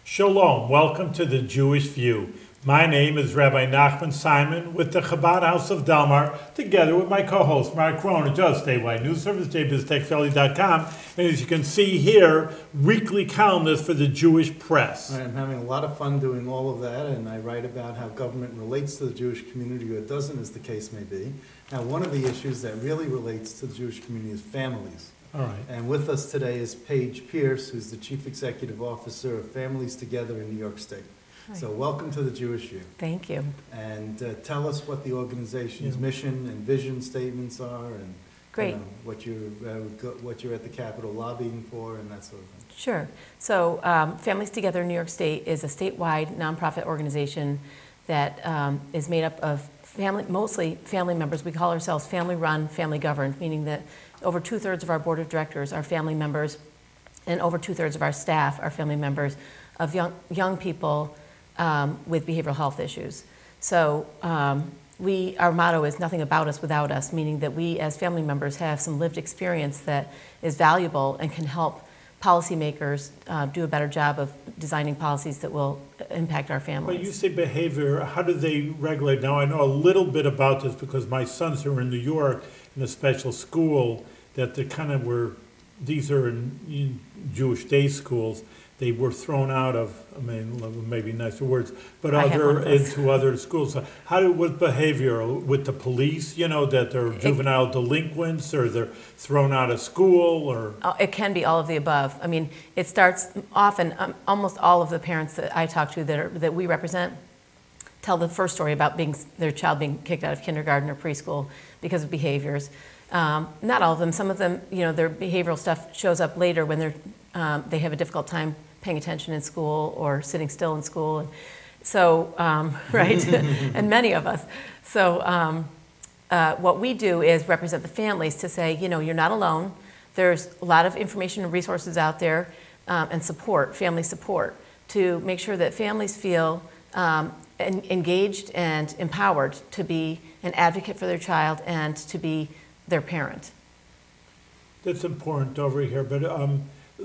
Shalom, welcome to the Jewish View. My name is Rabbi Nachman Simon with the Chabad House of Delmar, together with my co-host Mark Cronin, just statewide news service, jbiztechphilly.com. And as you can see here, weekly columnist for the Jewish press. I'm having a lot of fun doing all of that, and I write about how government relates to the Jewish community, or doesn't, as the case may be. Now, one of the issues that really relates to the Jewish community is families. All right. And with us today is Paige Pierce, who's the Chief Executive Officer of Families Together in New York State. Hi. So welcome to the Jewish View. Thank you. And tell us what the organization's mission and vision statements are, and Great. What you're at the Capitol lobbying for, and that sort of thing. Sure. So Families Together in New York State is a statewide nonprofit organization that is made up of mostly family members. We call ourselves family-run, family-governed, meaning that over 2/3 of our board of directors are family members, and over 2/3 of our staff are family members of young people with behavioral health issues. So our motto is nothing about us without us, meaning that we as family members have some lived experience that is valuable and can help policymakers do a better job of designing policies that will impact our families. When you say behavior, how do they regulate? Now, I know a little bit about this because my sons are in New York in a special school that they kind of were, these are in Jewish day schools. They were thrown out of, I mean, maybe nicer words, but into other schools. So how with behavior, with the police, you know, that they're juvenile delinquents, or they're thrown out of school, or? It can be all of the above. I mean, it starts often, almost all of the parents that I talk to that we represent tell the first story about their child being kicked out of kindergarten or preschool because of behaviors. Not all of them. Some of them, you know, their behavioral stuff shows up later when they have a difficult time paying attention in school or sitting still in school. And so, right, and many of us. So what we do is represent the families to say, you know, you're not alone. There's a lot of information and resources out there and support, family support, to make sure that families feel engaged and empowered to be an advocate for their child and to be their parent. That's important over here, but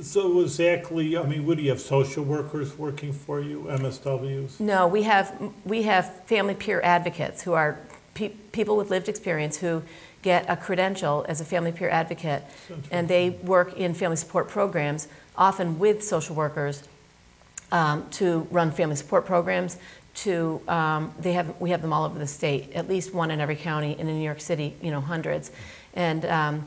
so exactly, I mean, would you have social workers working for you, MSWs? No, we have family peer advocates who are people with lived experience who get a credential as a family peer advocate, and they work in family support programs, often with social workers, to run family support programs. We have them all over the state, at least one in every county, and in New York City, you know, hundreds. And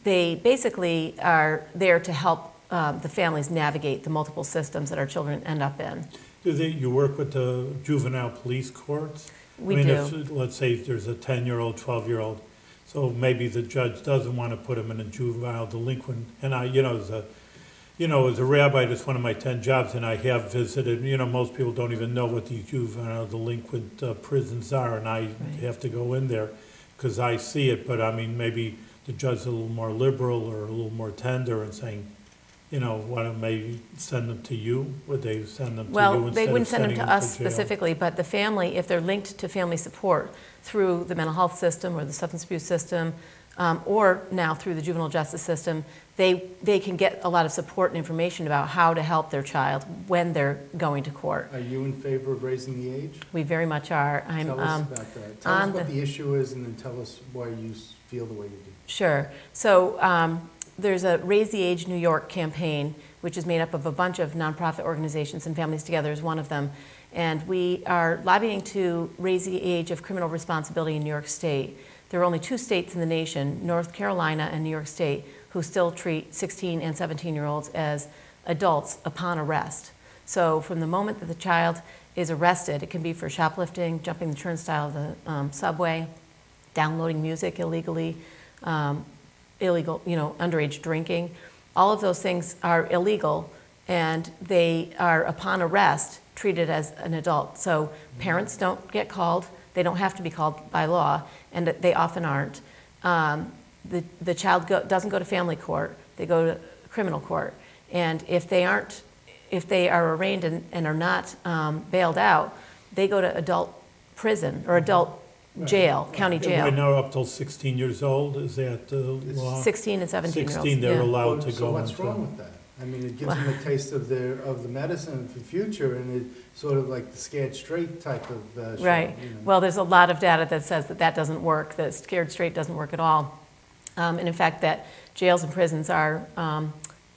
they basically are there to help the families navigate the multiple systems that our children end up in. Do you work with the juvenile police courts? We do. If, let's say there's a 10-year-old, 12-year-old, so maybe the judge doesn't want to put him in a juvenile delinquent, and as a rabbi, that's one of my 10 jobs, and I have visited, you know, most people don't even know what these juvenile delinquent prisons are, and I have to go in there because I see it, but I mean, maybe the judge is a little more liberal or a little more tender and saying, you know, why don't maybe send them to you? Would they send them to you instead of sending them to jail? Well, they wouldn't send them to us specifically, but the family, if they're linked to family support through the mental health system or the substance abuse system, or now through the juvenile justice system, they can get a lot of support and information about how to help their child when they're going to court. Are you in favor of raising the age? We very much are. Tell us about that. Tell us what the issue is, and then tell us why you feel the way you do. Sure. So there's a Raise the Age New York campaign, which is made up of a bunch of nonprofit organizations, and Families Together is one of them. And we are lobbying to raise the age of criminal responsibility in New York State. There are only 2 states in the nation, North Carolina and New York State, who still treat 16 and 17-year-olds as adults upon arrest. So from the moment that the child is arrested, it can be for shoplifting, jumping the turnstile of the subway, downloading music illegally, illegal, you know, underage drinking. All of those things are illegal, and they are, upon arrest, treated as an adult. So parents don't get called. They don't have to be called by law, and they often aren't. The child doesn't go to family court. They go to criminal court. And if they are arraigned and are not bailed out, they go to adult prison or adult jail, county jail. Right now up till 16 years old, is that the law? 16 and 17-year-olds. 16, they're allowed to So go what's into. wrong with that? I mean, it gives them a taste of the medicine for the future, and it's sort of like the Scared Straight type of show. Right. You know. Well, there's a lot of data that says that that doesn't work, that Scared Straight doesn't work at all. And in fact, that jails and prisons are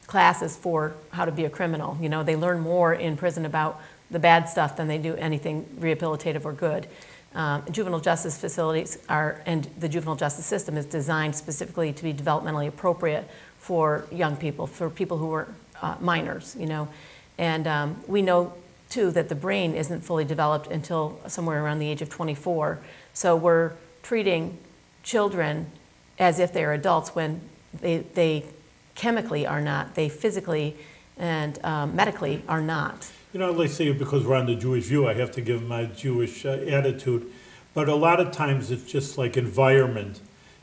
classes for how to be a criminal. You know, they learn more in prison about the bad stuff than they do anything rehabilitative or good. Juvenile justice facilities and the juvenile justice system is designed specifically to be developmentally appropriate for young people, for people who are minors, you know. And we know, too, that the brain isn't fully developed until somewhere around the age of 24. So we're treating children as if they're adults when they chemically are not, they physically and medically are not. You know, let's say because we're on the Jewish View, I have to give my Jewish attitude. But a lot of times it's just like environment.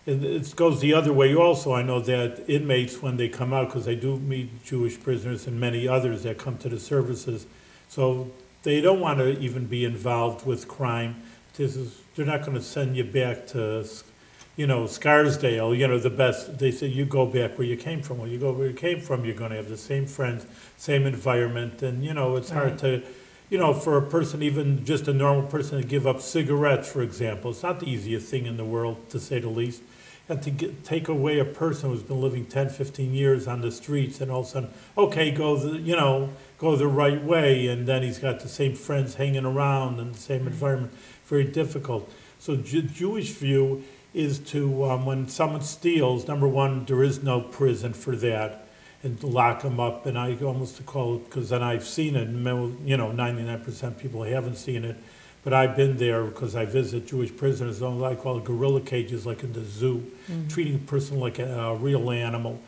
It goes the other way also. I know that inmates, when they come out, because I do meet Jewish prisoners and many others that come to the services, so they don't want to even be involved with crime. They're not going to send you back to, you know, Scarsdale, you know, the best. They say you go back where you came from. When you go where you came from, you're going to have the same friends, same environment, and, you know, it's hard to, you know, for a person, even just a normal person, to give up cigarettes, for example. It's not the easiest thing in the world, to say the least. And to take away a person who's been living 10, 15 years on the streets, and all of a sudden, okay, go the right way, and then he's got the same friends hanging around and the same environment. Very difficult. So Jewish view is to, when someone steals, number one, there is no prison for that, and to lock them up, and I almost call it, because then I've seen it, and, you know, 99% people haven't seen it, but I've been there because I visit Jewish prisoners, what I call gorilla cages, like in the zoo, treating a person like a real animal.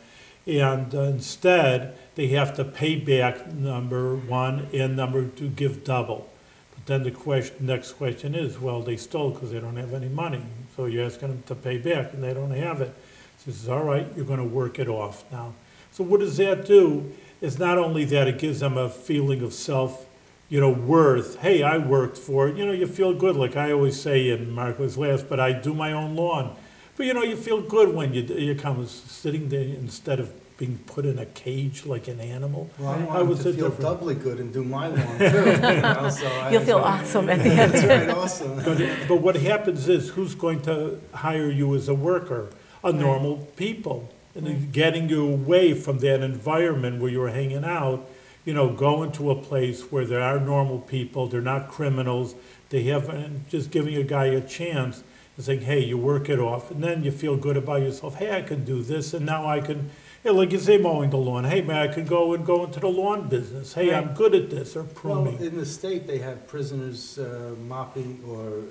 And instead, they have to pay back, number one, and number two, give double. But then the next question is, well, they stole because they don't have any money. So you're asking them to pay back, and they don't have it. So he says, all right, you're going to work it off now. So what does that do? It's not only that it gives them a feeling of self, you know, worth. Hey, I worked for it. You know, you feel good. Like I always say, and Mark was last, but I do my own lawn. But, you know, you feel good when you come sitting there instead of being put in a cage like an animal. Well, I want to feel doubly good and do my lawn, too. You know, so You'll feel awesome at the end. That's right, awesome. But what happens is, who's going to hire you as a worker? A normal people. And getting you away from that environment where you're hanging out, you know, go into a place where there are normal people, they're not criminals, they have, just giving a guy a chance and saying, hey, you work it off, and then you feel good about yourself. Hey, I can do this, and now I can, you know, like you say, mowing the lawn. Hey, man, I can go into the lawn business. Hey, I'm good at this, or pruning. Well, in the state, they have prisoners mopping or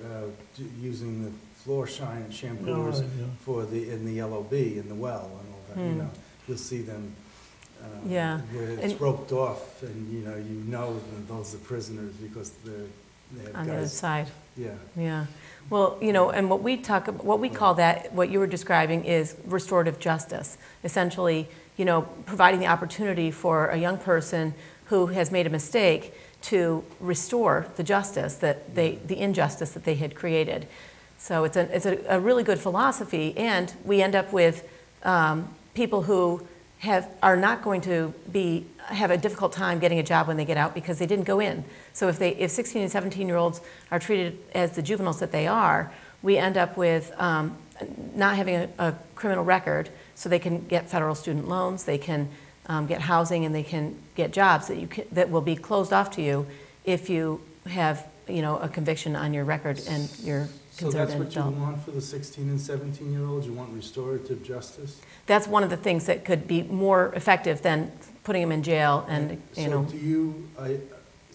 using the floor shine and shampoos in the LOB, in the well, and all that, you know. You'll see them where it's roped off, and you know that those are prisoners because they have on guys. the other side. Yeah. Yeah. Well, you know, and what we call that, what you were describing, is restorative justice. Essentially, you know, providing the opportunity for a young person who has made a mistake to restore the justice the injustice that they had created. So it's a really good philosophy, and we end up with people who are not going to have a difficult time getting a job when they get out because they didn't go in. So if 16 and 17-year-olds are treated as the juveniles that they are, we end up with not having a criminal record, so they can get federal student loans, they can get housing, and they can get jobs that will be closed off to you if you have, you know, a conviction on your record and you're So considered that's an what you adult. want for the 16 and 17-year-olds? You want restorative justice? That's one of the things that could be more effective than putting them in jail and, you know. So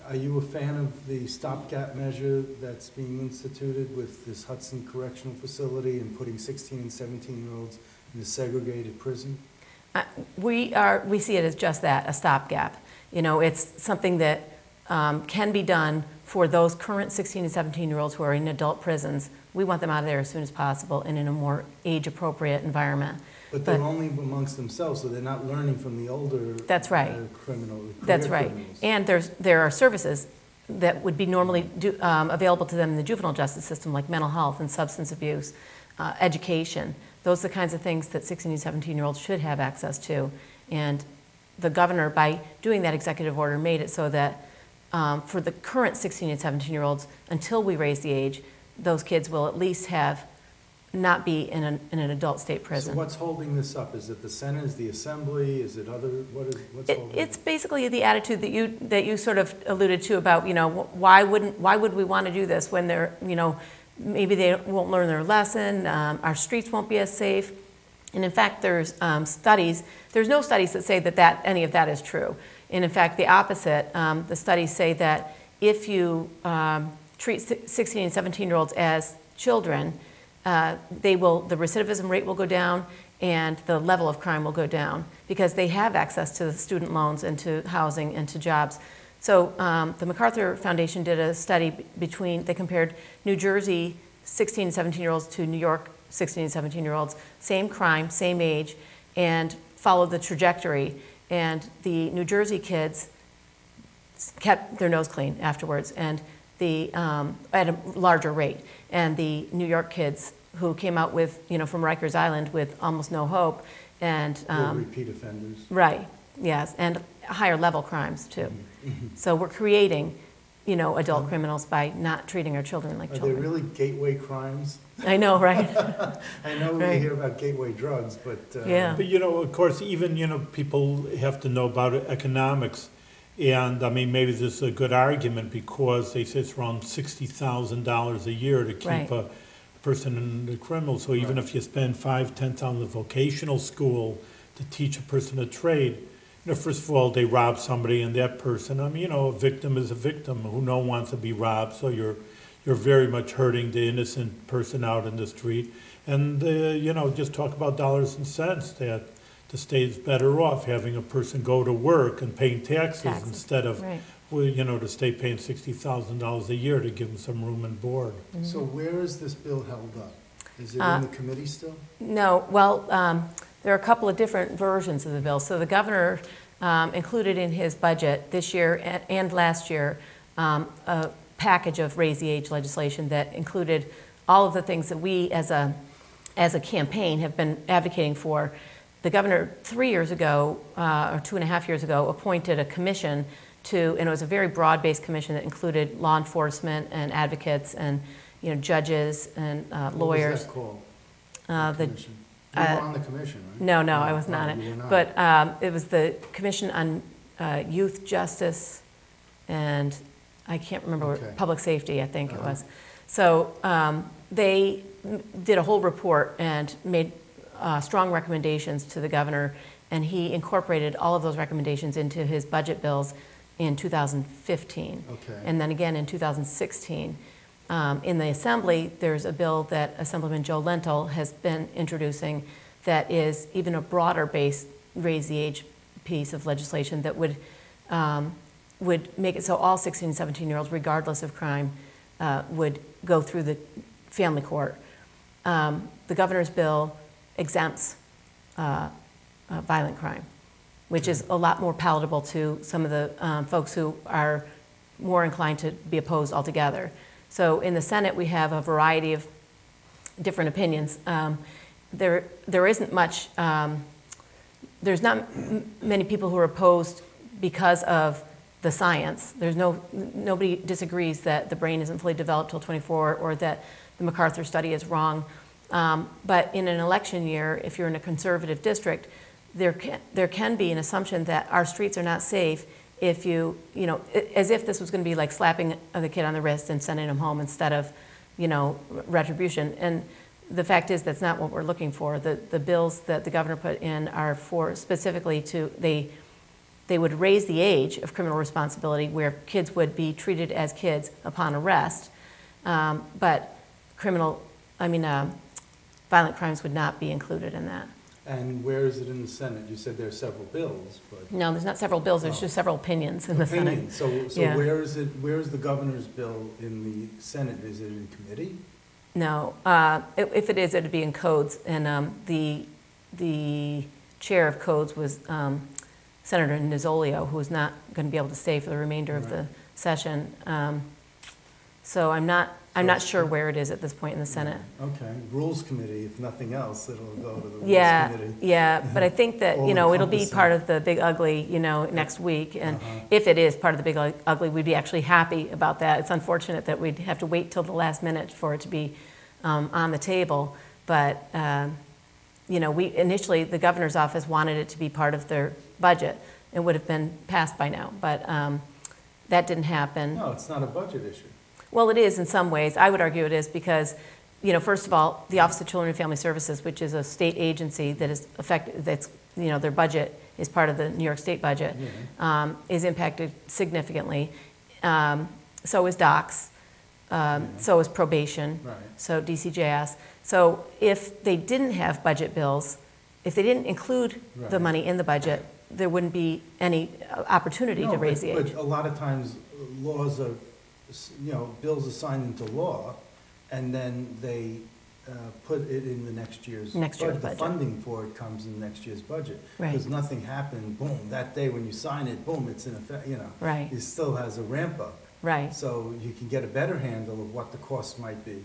are you a fan of the stopgap measure that's being instituted with this Hudson Correctional Facility and putting 16 and 17-year-olds in a segregated prison? We see it as just that, a stopgap. You know, it's something that can be done for those current 16 and 17-year-olds who are in adult prisons. We want them out of there as soon as possible and in a more age-appropriate environment. But they're only amongst themselves, so they're not learning from the older That's right. Criminals. That's right. And there are services that would be normally available to them in the juvenile justice system, like mental health and substance abuse, education. Those are the kinds of things that 16 and 17-year-olds should have access to. And the governor, by doing that executive order, made it so that for the current 16 and 17-year-olds, until we raise the age, those kids will at least not be in an adult state prison. So what's holding this up? Is it the Senate, is the Assembly, is it other, what's holding it? It's basically the attitude that you sort of alluded to about, why would we want to do this when they're, maybe they won't learn their lesson, our streets won't be as safe. And in fact, there's no studies that say that any of that is true. And in fact, the opposite, the studies say that if you treat 16 and 17-year-olds as children, the recidivism rate will go down and the level of crime will go down because they have access to student loans and to housing and to jobs. So the MacArthur Foundation did a study they compared New Jersey 16 and 17-year-olds to New York 16 and 17-year-olds, same crime, same age, and followed the trajectory. And the New Jersey kids kept their nose clean afterwards, and at a larger rate. And the New York kids who came out with, from Rikers Island with almost no hope, and repeat offenders. Right. Yes, and higher level crimes too. Mm-hmm. So we're creating, adult criminals by not treating our children like children. Are they really gateway crimes? I know, right? I know right. We hear about gateway drugs, but yeah. But of course, even people have to know about economics. And I mean, maybe this is a good argument because they say it's around $60,000 a year to keep right. a person in the criminal. So even if you spend $5,000-$10,000 at vocational school to teach a person a trade, first of all, they rob somebody, and that person, a victim is a victim. Who no one wants to be robbed? So you're very much hurting the innocent person out in the street. And just talk about dollars and cents, that the state is better off having a person go to work and paying taxes. Instead of, right. The state paying $60,000 a year to give them some room and board. Mm-hmm. So where is this bill held up? Is it in the committee still? No. Well, there are a couple of different versions of the bill. So the governor included in his budget this year and last year a package of raise the age legislation that included all of the things that we as a campaign have been advocating for. The governor 3 years ago, or 2.5 years ago, appointed a commission and it was a very broad-based commission that included law enforcement and advocates and judges and lawyers. What was that called? The commission? You were on the commission, right? No, I was not. You were not. But it was the Commission on Youth Justice and I can't remember, public safety, I think it was. So they did a whole report and made strong recommendations to the governor, and he incorporated all of those recommendations into his budget bills in 2015. And then again in 2016. In the Assembly, there's a bill that Assemblyman Joe Lentil has been introducing that is even a broader based raise the age piece of legislation that would make it so all 16 and 17-year-olds, regardless of crime, would go through the family court. The governor's bill exempts violent crime, which is a lot more palatable to some of the folks who are more inclined to be opposed altogether. So in the Senate, we have a variety of different opinions. There isn't much, there's not many people who are opposed because of the science. Nobody disagrees that the brain isn't fully developed till 24 or that the MacArthur study is wrong. But in an election year, if you're in a conservative district, there can be an assumption that our streets are not safe if as if this was going to be like slapping the kid on the wrist and sending him home instead of, retribution. And the fact is that's not what we're looking for. The bills that the governor put in are for specifically they would raise the age of criminal responsibility where kids would be treated as kids upon arrest, but violent crimes would not be included in that. And where is it in the Senate? You said there are several bills, but... No, there's not several bills, there's just several opinions in the Senate. So yeah. Where is the governor's bill in the Senate? Is it in committee? No, if it is, it'd be in codes, and the chair of codes was Senator Nizzolio, who is not going to be able to stay for the remainder of the session. So I'm not I'm not sure where it is at this point in the Senate. Okay, Rules Committee, if nothing else, it'll go to the Rules Yeah, Committee. yeah, but I think that, All it'll be encompassing. part of the big ugly, next week. And if it is part of the big ugly, we'd be actually happy about that. It's unfortunate that we'd have to wait till the last minute for it to be on the table. But, we initially, the governor's office wanted it to be part of their budget. It would have been passed by now, but that didn't happen. No, it's not a budget issue. Well, it is in some ways. I would argue it is because, first of all, the Office of Children and Family Services, which is a state agency that is affected, their budget is part of the New York State budget, is impacted significantly. So is DOCS, so is probation, Right. so DCJS. So if they didn't have budget bills, if they didn't include the Right. money in the budget, there wouldn't be any opportunity to raise the age. But a lot of times, laws are, bills are signed into law, and then they put it in the next year's budget. The funding for it comes in next year's budget. Right. Because nothing happened, boom, that day when you sign it, boom, it's in effect, Right. It still has a ramp up. Right. So you can get a better handle of what the costs might be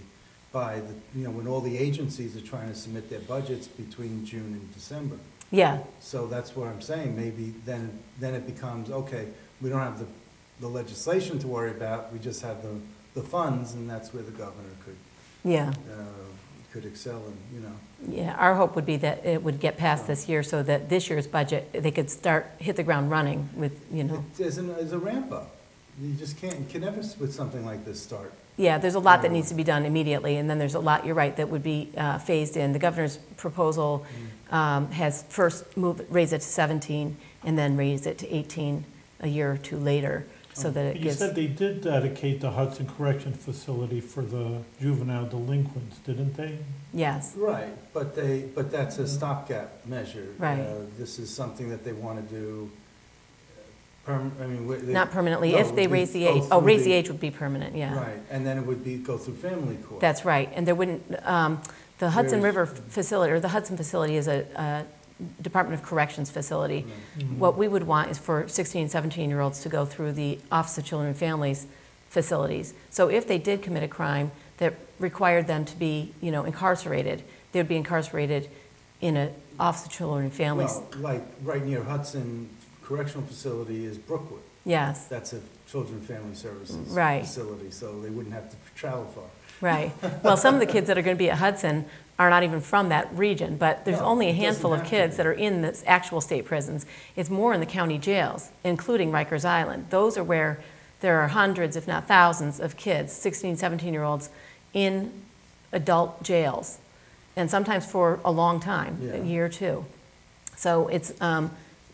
by when all the agencies are trying to submit their budgets between June and December. Yeah, So that's what I'm saying, maybe then it becomes, okay, we don't have the legislation to worry about, we just have the funds, and that's where the governor yeah. could excel in, Yeah, our hope would be that it would get passed this year so that this year's budget, they could hit the ground running with, There's a ramp up. You just can never with something like this start. Yeah, there's a lot that needs to be done immediately, and then there's a lot, you're right, that would be phased in. The governor's proposal has first raise it to 17 and then raise it to 18 a year or two later, so that it You gives... said they did dedicate the Hudson Correction Facility for the juvenile delinquents, didn't they? Yes, Right, but that's a stopgap measure. Right. This is something that they want to do, not permanently, No, if they it would raise the go age. Oh, through raise the the- age would be permanent, yeah. Right, and then it would go through family court. That's right, and there wouldn't, the Hudson Whereas- River facility, or the Hudson facility is a Department of Corrections facility. Mhm. What we would want is for 16, 17-year-olds to go through the Office of Children and Families facilities. So if they did commit a crime that required them to be, incarcerated, they would be incarcerated in an Office of Children and Families. Well, like right near Hudson Correctional Facility is Brookwood. Yes, That's a Children and Family Services Right. facility, so they wouldn't have to travel far. right. Well, some of the kids that are going to be at Hudson are not even from that region, but there's No, only a it doesn't handful of have to kids be. that are in the actual state prisons. It's more in the county jails, including Rikers Island. Those are where there are hundreds, if not thousands, of kids, 16, 17-year-olds, in adult jails, and sometimes for a long time, a Yeah. year or two. So it's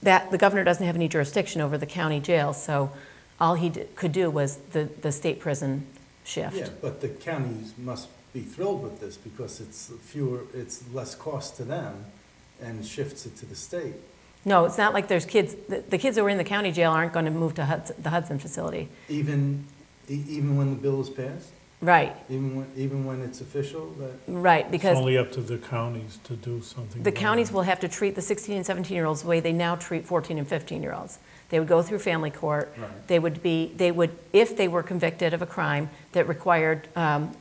that the governor doesn't have any jurisdiction over the county jails, so all he could do was the state prison shift. Yeah, but the counties must be thrilled with this because it's less cost to them and shifts it to the state. No, it's not like there's kids, the kids that were in the county jail aren't going to move to the Hudson facility. Even when the bill is passed? Right, Even when it's official, that, right, It's because only up to the counties to do something. the about counties it. will have to treat the 16 and 17-year-olds the way they now treat 14 and 15-year-olds. They would go through family court. Right. They would, if they were convicted of a crime that required,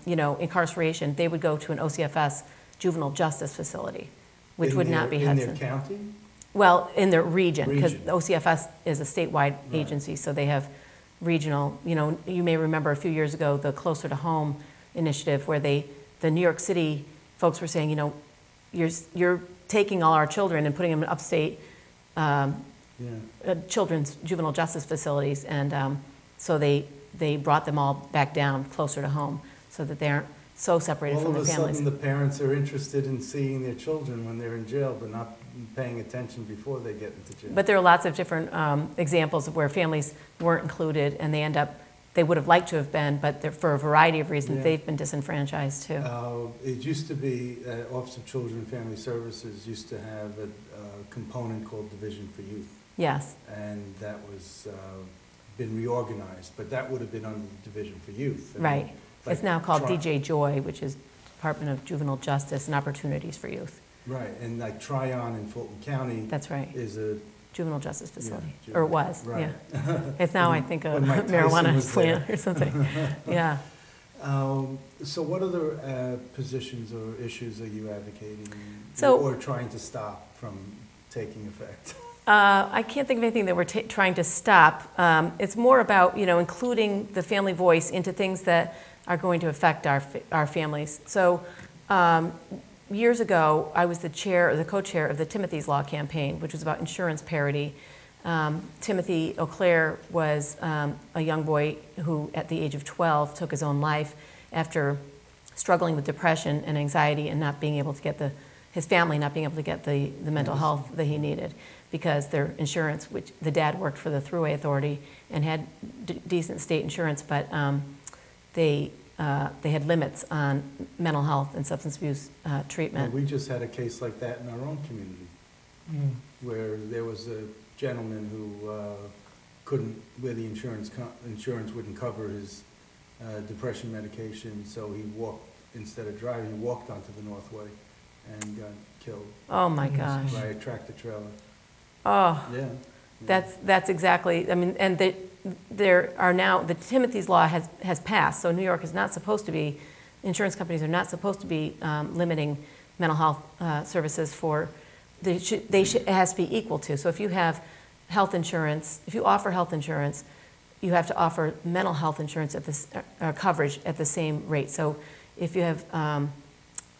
incarceration, they would go to an OCFS juvenile justice facility, which would not be in Hudson. their county? Well, in their region, because Region. the OCFS is a statewide Right. agency, so they have regional, you may remember a few years ago, the Closer to Home initiative, where the New York City folks were saying, you're taking all our children and putting them in upstate Yeah. children's juvenile justice facilities, and so they brought them all back down closer to home, so that they aren't so separated All from of the a families. sudden, the parents are interested in seeing their children when they're in jail, but not paying attention before they get into jail. But there are lots of different examples of where families weren't included, and they would have liked to have been, but for a variety of reasons, Yeah. they've been disenfranchised too. It used to be, Office of Children and Family Services used to have a component called Division for Youth, Yes, and that was been reorganized, but that would have been under the Division for Youth. And right. like It's now called Tri- DJ Joy, which is Department of Juvenile Justice and Opportunities for Youth. Right, and like Tryon in Fulton County That's right, is a, juvenile justice facility, ju- or it was, right. yeah. It's now, I think, a When Mike Tyson marijuana was there. plant or something, yeah. So what other positions or issues are you advocating or trying to stop from taking effect? I can't think of anything that we're trying to stop. It's more about, including the family voice into things that are going to affect our families. So years ago, I was the co-chair of the Timothy's Law campaign, which was about insurance parity. Timothy O'Clair was a young boy who, at the age of 12, took his own life after struggling with depression and anxiety and not being able to get his family not being able to get the mental health that he needed because their insurance, which the dad worked for the Thruway Authority and had decent state insurance, but they had limits on mental health and substance abuse treatment. Well, we just had a case like that in our own community, where there was a gentleman who where the insurance wouldn't cover his depression medication, so he walked, instead of driving, he walked onto the Northway and got killed. Oh my gosh. By a tractor trailer. Oh. Yeah. That's exactly, and there are now, the Timothy's Law has passed, so New York is not supposed to be, insurance companies are not supposed to be limiting mental health services for, it has to be equal to. So if you have health insurance, if you offer health insurance, you have to offer mental health insurance at this coverage at the same rate. So if you have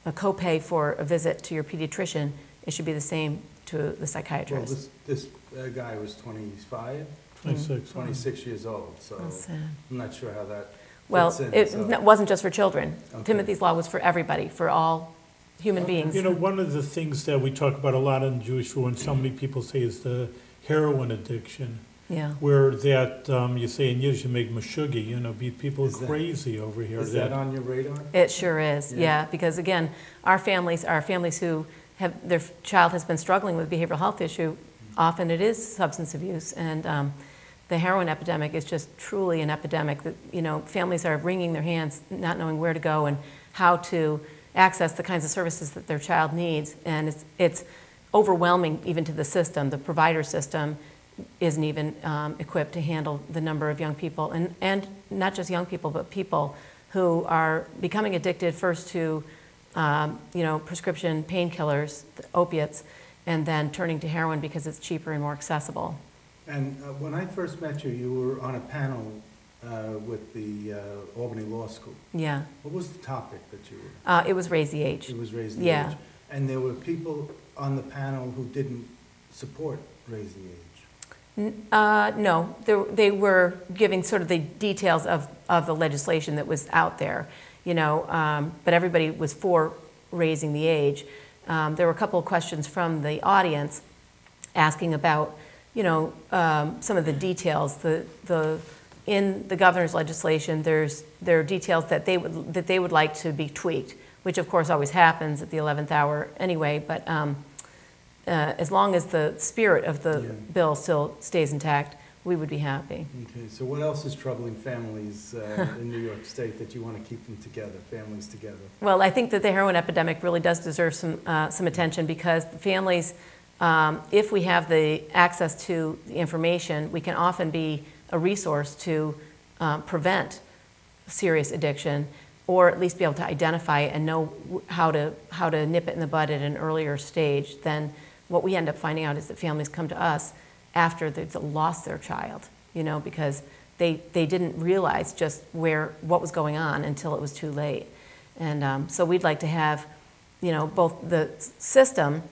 a copay for a visit to your pediatrician, it should be the same to the psychiatrist. Well, this guy was 25? 26 years old, so I'm not sure how that fits in. It wasn't just for children. Okay. Timothy's Law was for everybody, for all human beings. One of the things that we talk about a lot in Jewish law, and so many people say, is the heroin addiction. Yeah. Where that, you say in Yiddish, you make mashugi, people are crazy over here. Is that on your radar? It sure is, yeah, because again, our families are families who have, their child has been struggling with behavioral health issue. Often it is substance abuse, and the heroin epidemic is just truly an epidemic that, families are wringing their hands, not knowing where to go and how to access the kinds of services that their child needs. And it's overwhelming even to the system. The provider system isn't even equipped to handle the number of young people, and not just young people, but people who are becoming addicted first to prescription painkillers, opiates, and then turning to heroin because it's cheaper and more accessible. And when I first met you, you were on a panel with the Albany Law School. Yeah. What was the topic that you were? It was Raise the Age. It was Raise the Age. And there were people on the panel who didn't support Raise the Age. No, they were giving sort of the details of the legislation that was out there, but everybody was for raising the age. There were a couple of questions from the audience asking about, some of the details. In the governor's legislation, there are details that they would like to be tweaked, which of course always happens at the 11th hour anyway, but as long as the spirit of the bill still stays intact, we would be happy. Okay, so what else is troubling families in New York State that you want to keep them together, families together? Well, I think that the heroin epidemic really does deserve some attention, because the families, if we have the access to the information, we can often be a resource to prevent serious addiction, or at least be able to identify it and know how to nip it in the bud at an earlier stage. Then what we end up finding out is that families come to us after they've lost their child, because they didn't realize just what was going on until it was too late. And so we'd like to have, both the system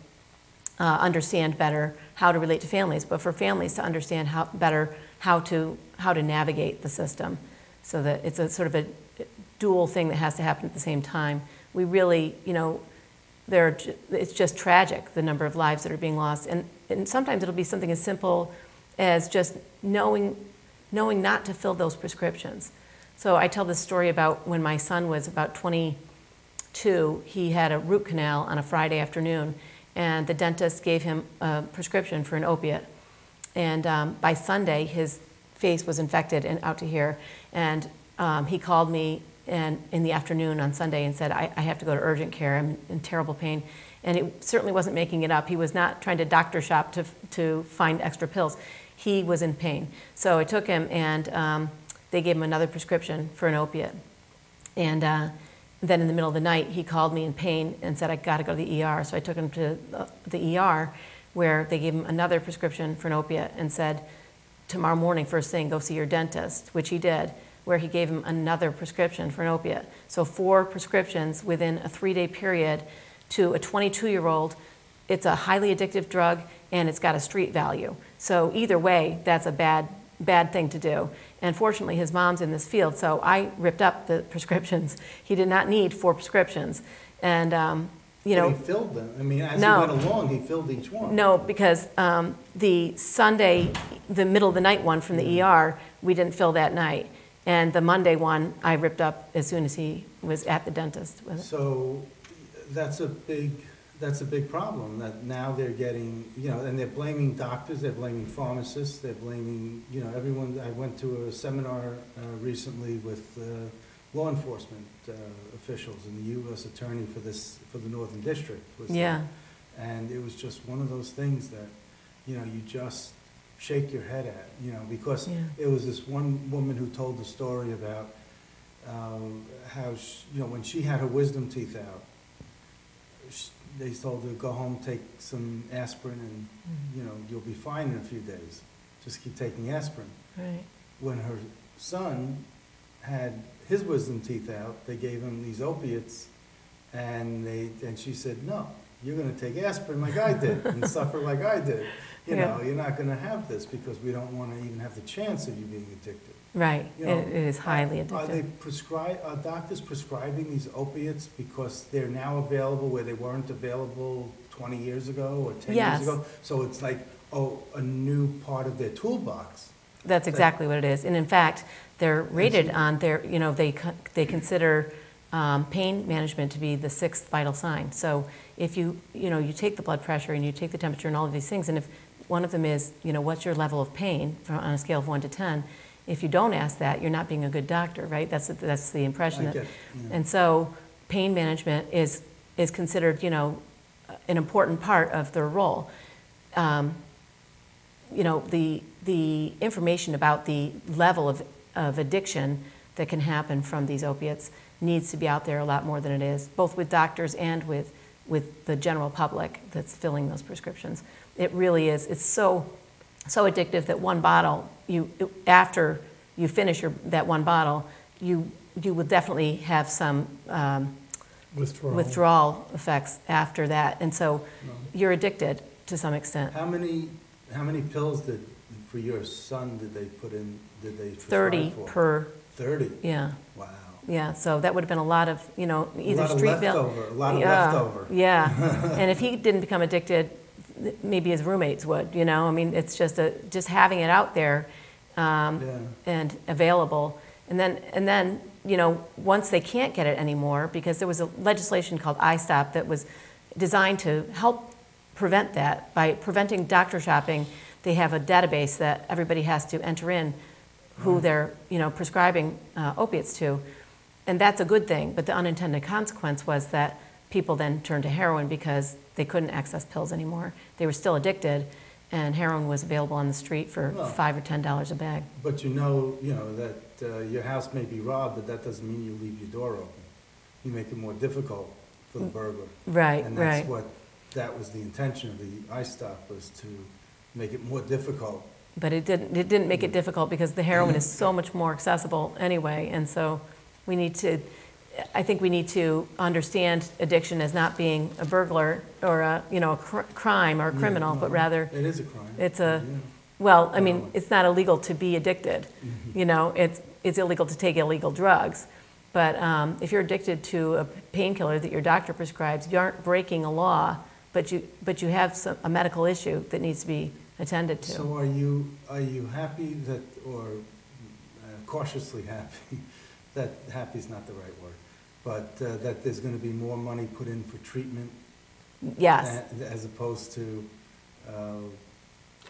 understand better how to relate to families, but for families to understand how to navigate the system, so that it's a sort of a dual thing that has to happen at the same time. We really, it's just tragic, the number of lives that are being lost. And sometimes it'll be something as simple as just knowing not to fill those prescriptions. So I tell this story about when my son was about 22, he had a root canal on a Friday afternoon, and the dentist gave him a prescription for an opiate. And by Sunday, his face was infected and out to here. And he called me in the afternoon on Sunday and said, I have to go to urgent care, I'm in terrible pain. And it certainly wasn't making it up. He was not trying to doctor shop to find extra pills. He was in pain. So I took him, and they gave him another prescription for an opiate. And then in the middle of the night, he called me in pain and said, I got to go to the ER. So I took him to the ER, where they gave him another prescription for an opiate and said, tomorrow morning, first thing, go see your dentist, which he did, where he gave him another prescription for an opiate. So 4 prescriptions within a 3-day period to a 22-year-old. It's a highly addictive drug, and it's got a street value. So either way, that's a bad thing to do. And fortunately, his mom's in this field, so I ripped up the prescriptions. He did not need 4 prescriptions. And, you know. He filled them. I mean, as No. he went along, he filled each one. No, because the Sunday, the middle of the night one from the ER, we didn't fill that night. And the Monday one, I ripped up as soon as he was at the dentist with it. So that's a big problem, that now they're getting, you know, and they're blaming doctors, they're blaming pharmacists, they're blaming, you know, everyone. I went to a seminar recently with law enforcement officials, and the U.S. attorney for the Northern District was Yeah. there. And it was just one of those things that, you know, you just shake your head at, you know, because Yeah. it was this one woman who told the story about how, you know, when she had her wisdom teeth out, they told her, go home, take some aspirin, and, you know, you'll be fine in a few days. Just keep taking aspirin. Right. When her son had his wisdom teeth out, they gave him these opiates, and she said, no, you're gonna take aspirin like I did and suffer like I did. You Yeah. know, you're not gonna have this because we don't wanna even have the chance of you being addicted. Right. You know, It is highly Are addictive. doctors prescribing these opiates because they're now available where they weren't available 20 years ago or 10 Yes. years ago? So it's like, a new part of their toolbox. That's exactly what it is. And in fact, they're rated on their, you know, they consider pain management to be the 6th vital sign. So if you take the blood pressure and you take the temperature and all of these things, and if one of them is, you know, what's your level of pain on a scale of 1 to 10, if you don't ask that, you're not being a good doctor, right? That's the impression. I get it, yeah. And so pain management is considered, you know, an important part of their role. You know, the information about the level of addiction that can happen from these opiates needs to be out there a lot more than it is, both with doctors and with the general public that's filling those prescriptions. It really is. It's so addictive that one bottle, after you finish that one bottle, you will definitely have some withdrawal effects after that, and so you're addicted to some extent. How many pills for your son did they put in? Did they prescribe 30 for? per. 30. Yeah. Wow. Yeah. So that would have been a lot of, you know, either street bill. A lot of leftover. Yeah. And if he didn't become addicted, maybe his roommates would. You know, I mean, it's just having it out there and available, and then you know, once they can't get it anymore, because there was a legislation called iStop that was designed to help prevent that. By preventing doctor shopping, they have a database that everybody has to enter in who they're, you know, prescribing opiates to, and that's a good thing. But the unintended consequence was that people then turned to heroin because they couldn't access pills anymore. They were still addicted, and heroin was available on the street for $5 or $10 a bag. But you know that your house may be robbed, but that doesn't mean you leave your door open. You make it more difficult for the burglar. Right, and that's that was the intention of the iStop, was to make it more difficult. But it didn't make it difficult because the heroin is so much more accessible anyway, and so I think we need to understand addiction as not being a burglar or a crime or a criminal, but rather it is a crime. It's well, I mean, it's not illegal to be addicted. Mm-hmm. You know, it's illegal to take illegal drugs. But if you're addicted to a painkiller that your doctor prescribes, you aren't breaking a law, but you have a medical issue that needs to be attended to. So are you happy that, or cautiously happy, that happy is not the right word, but that there's going to be more money put in for treatment? Yes. As opposed to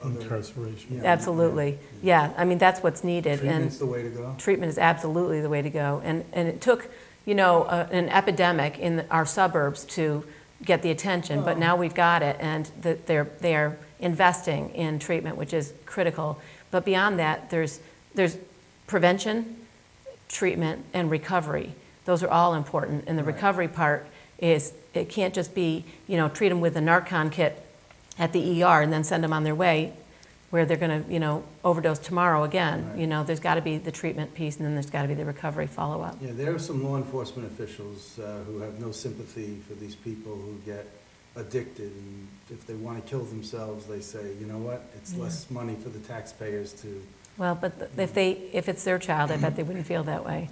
incarceration. Yeah, absolutely. Yeah. I mean, that's what's needed. Treatment's the way to go? Treatment is absolutely the way to go. And it took, you know, an epidemic in our suburbs to get the attention, but now we've got it, and they are investing in treatment, which is critical. But beyond that, there's prevention, treatment, and recovery. Those are all important. And the Right. recovery part is, it can't just be, treat them with a Narcan kit at the ER and then send them on their way where they're going to, overdose tomorrow again. Right. There's got to be the treatment piece, and then there's got to be the recovery follow-up. Yeah, there are some law enforcement officials who have no sympathy for these people who get addicted, and if they want to kill themselves, they say, you know what, it's less money for the taxpayers to, Well, but if it's their child, I bet they wouldn't feel that way.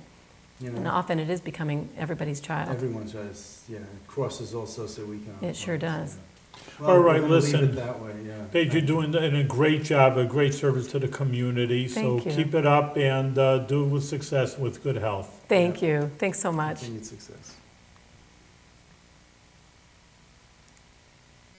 you And know, often it is becoming everybody's child. everyone's just, yeah, it crosses all socioeconomic. It sure lines, does. yeah. All Well, right, we're gonna leave listen. it that way, yeah. Paige, you're doing a great job, a great service to the community. Thank you. So keep it up and do it with success, with good health. Thank you. Thanks so much. Continued success.